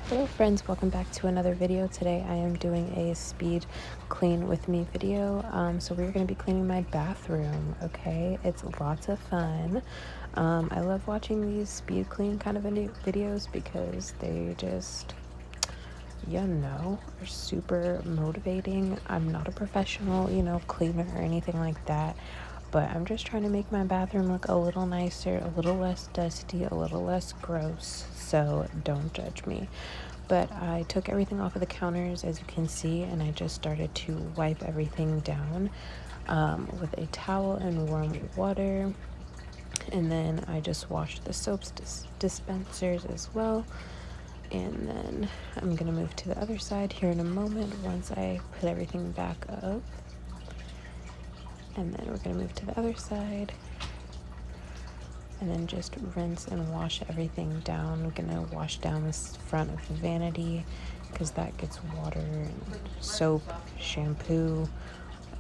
Hello friends, welcome back to another video. Today I am doing a speed clean with me video. So we're going to be cleaning my bathroom, okay? It's lots of fun. I love watching these speed clean kind of videos because they just, are super motivating. I'm not a professional, cleaner or anything like that. But I'm just trying to make my bathroom look a little nicer, a little less dusty, a little less gross. So don't judge me. But I took everything off of the counters, as you can see, and I just started to wipe everything down with a towel and warm water. And then I just washed the soaps dispensers as well. And then I'm going to move to the other side here in a moment once I put everything back up. And then we're going to move to the other side. And then just rinse and wash everything down. I'm going to wash down this front of the vanity because that gets water and soap, shampoo,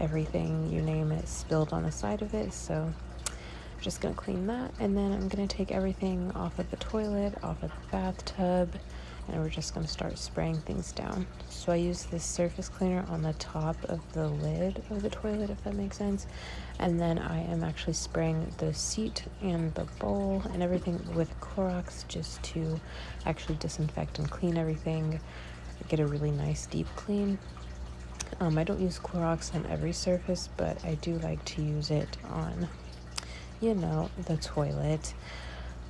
everything, you name it, spilled on the side of it. So I'm just going to clean that. And then I'm going to take everything off of the toilet, off of the bathtub, and we're just going to start spraying things down. So I use this surface cleaner on the top of the lid of the toilet, if that makes sense. And then I am actually spraying the seat and the bowl and everything with Clorox just to actually disinfect and clean everything, get a really nice deep clean. I don't use Clorox on every surface, but I do like to use it on, the toilet.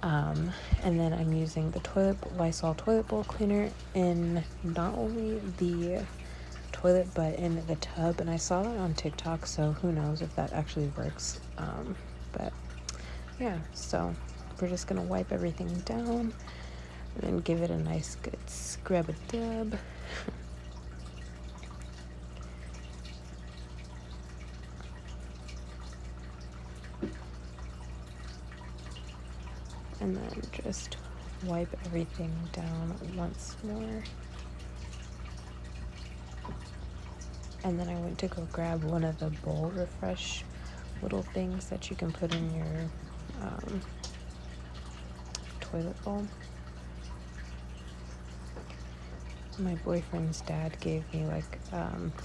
And then I'm using the Lysol toilet bowl cleaner in not only the toilet but in the tub, and I saw that on TikTok, so who knows if that actually works. But yeah, so we're just gonna wipe everything down and then give it a nice good scrub a dub. And then just wipe everything down once more. And then I went to go grab one of the bowl refresh little things that you can put in your toilet bowl. My boyfriend's dad gave me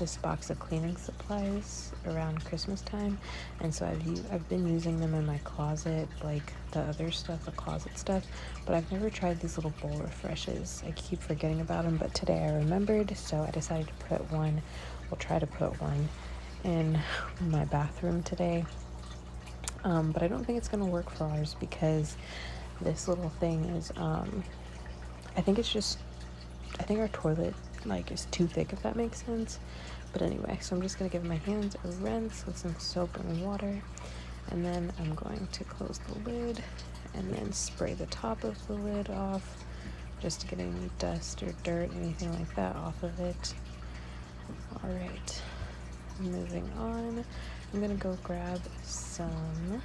this box of cleaning supplies around Christmas time, and so I've been using them in my closet, like the other stuff, the closet stuff, but I've never tried these little bowl refreshes. I keep forgetting about them, but today I remembered, so I decided to try to put one in my bathroom today. But I don't think it's gonna work for ours because this little thing is I think our toilet is too thick, if that makes sense. But anyway, so I'm just gonna give my hands a rinse with some soap and water, and then I'm going to close the lid and then spray the top of the lid off just to get any dust or dirt, anything like that off of it. All right, moving on. I'm gonna go grab some,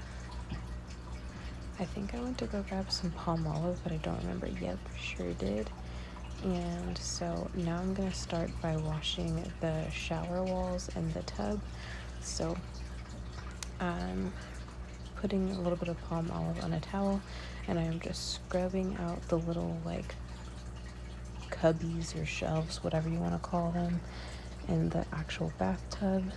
I think I went to go grab some Palmolive, but I don't remember. Yep, sure did. And so now I'm going to start by washing the shower walls and the tub. So I'm putting a little bit of Palmolive on a towel, and I am just scrubbing out the little cubbies or shelves, whatever you want to call them, in the actual bathtub.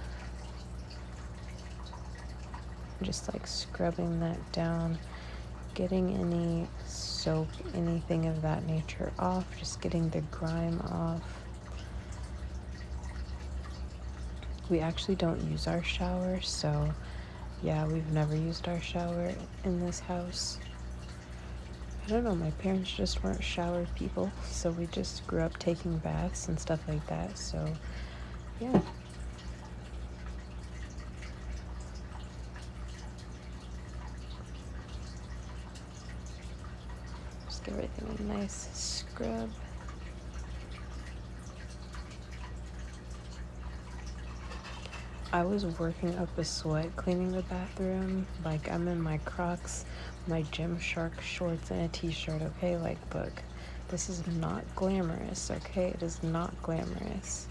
Just scrubbing that down, getting any soap, anything of that nature off, just getting the grime off. We actually don't use our shower, so yeah, we've never used our shower in this house. I don't know, my parents just weren't shower people, so we just grew up taking baths and stuff like that, so yeah. Give everything a nice scrub. I was working up a sweat cleaning the bathroom. I'm in my Crocs, my Gymshark shorts, and a t-shirt, okay? Look, this is not glamorous, okay? It is not glamorous.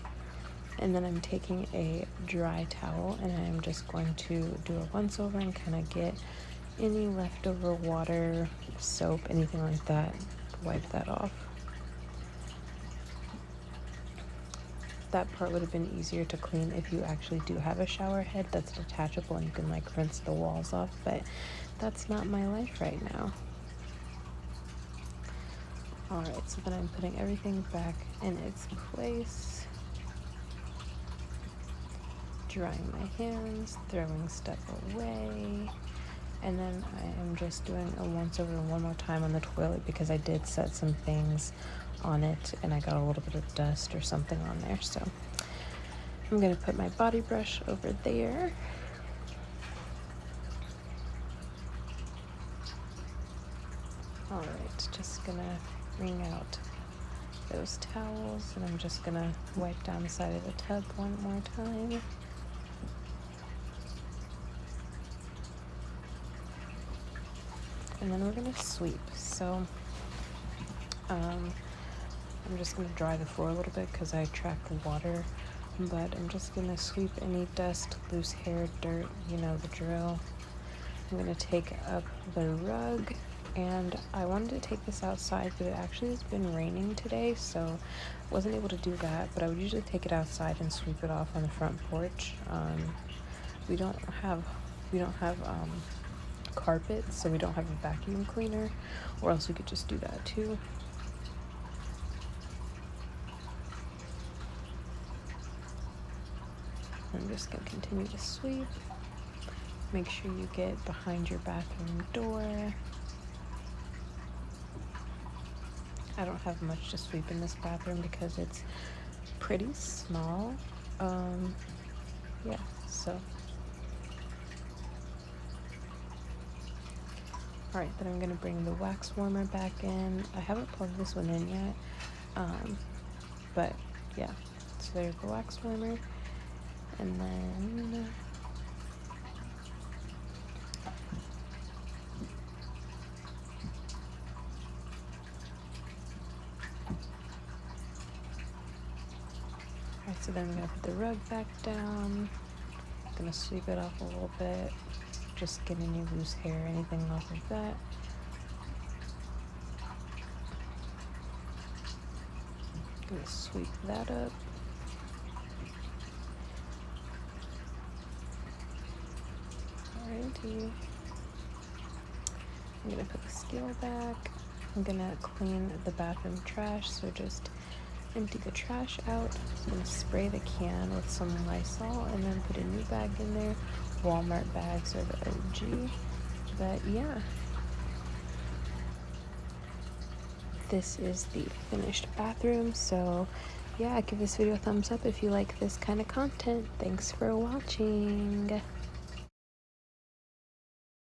And then I'm taking a dry towel, and I'm just going to do a once over and kind of get any leftover water, soap, anything like that, wipe that off. that part would have been easier to clean if you actually do have a shower head that's detachable and you can like rinse the walls off, but that's not my life right now. Alright, so then I'm putting everything back in its place, drying my hands, throwing stuff away, and then I am just doing a once over one more time on the toilet because I did set some things on it and I got a little bit of dust or something on there. So I'm going to put my body brush over there. Alright, just going to wring out those towels and I'm just going to wipe down the side of the tub one more time. And then we're going to sweep. So I'm just going to dry the floor a little bit because I tracked water, but I'm just going to sweep any dust, loose hair, dirt, you know the drill. I'm going to take up the rug, and I wanted to take this outside, but it actually has been raining today, so I wasn't able to do that, but I would usually take it outside and sweep it off on the front porch. We don't have carpet, so we don't have a vacuum cleaner, or else we could just do that too. I'm just going to continue to sweep. Make sure you get behind your bathroom door. I don't have much to sweep in this bathroom because it's pretty small. Yeah, so. Alright, then I'm going to bring the wax warmer back in. I haven't plugged this one in yet, but yeah, so there's the wax warmer. And then alright, so then I'm gonna put the rug back down. I'm gonna sweep it off a little bit, just get any loose hair, anything off of that. I'm gonna sweep that up. Alrighty. I'm gonna put the scale back. I'm gonna clean the bathroom trash, so just empty the trash out. I'm gonna spray the can with some Lysol and then put a new bag in there. Walmart bags are the OG. But yeah, this is the finished bathroom. So yeah, give this video a thumbs up if you like this kind of content. Thanks for watching.